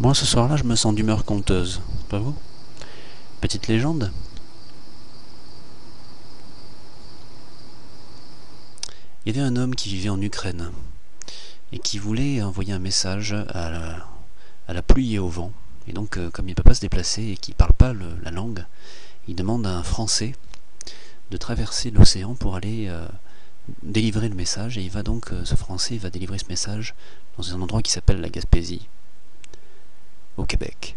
Moi, ce soir-là, je me sens d'humeur conteuse. Pas vous? Petite légende? Il y avait un homme qui vivait en Ukraine et qui voulait envoyer un message à la pluie et au vent. Et donc, comme il ne peut pas se déplacer et qu'il ne parle pas la langue, il demande à un Français de traverser l'océan pour aller délivrer le message. Et il va donc, ce Français va délivrer ce message dans un endroit qui s'appelle la Gaspésie, au Québec.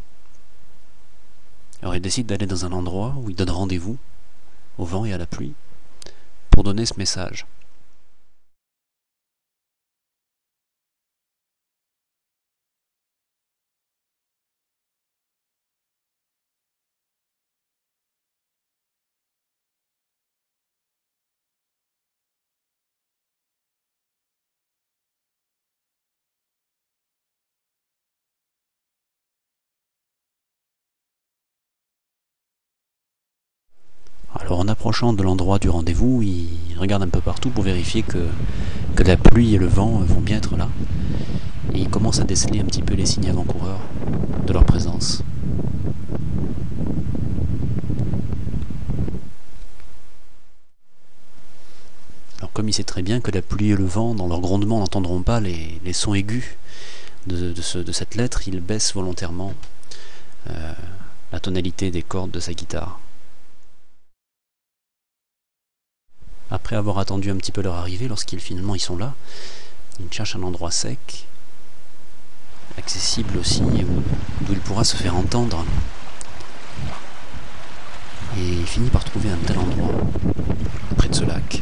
Alors il décide d'aller dans un endroit où il donne rendez-vous au vent et à la pluie pour donner ce message. Alors en approchant de l'endroit du rendez-vous, il regarde un peu partout pour vérifier que la pluie et le vent vont bien être là. Et il commence à déceler un petit peu les signes avant-coureurs de leur présence. Alors comme il sait très bien que la pluie et le vent, dans leur grondement, n'entendront pas les sons aigus de cette lettre, il baisse volontairement la tonalité des cordes de sa guitare. Après avoir attendu un petit peu leur arrivée, lorsqu'ils finalement ils sont là, il cherche un endroit sec, accessible aussi, d'où il pourra se faire entendre. Et il finit par trouver un tel endroit, près de ce lac.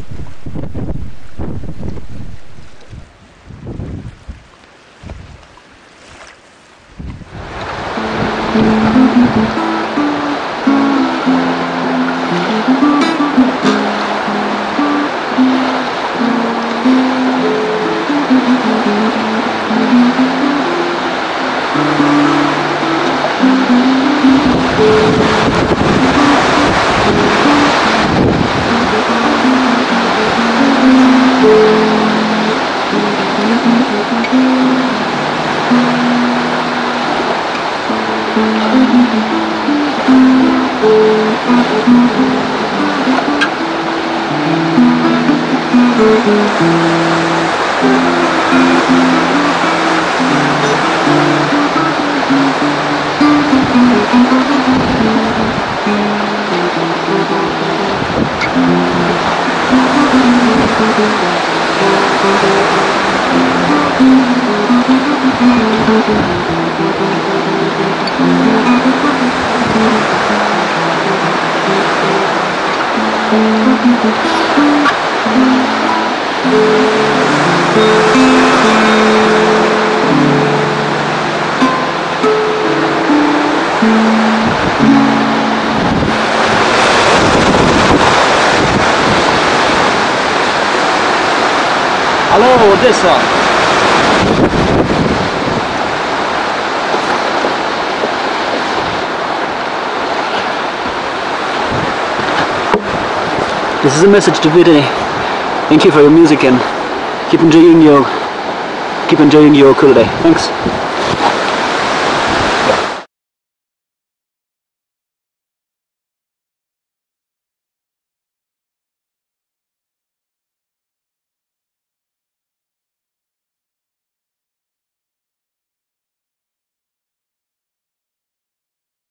Hello, Odessa. This is a message to Vidi. Thank you for your music and keep enjoying your ukulele. Thanks.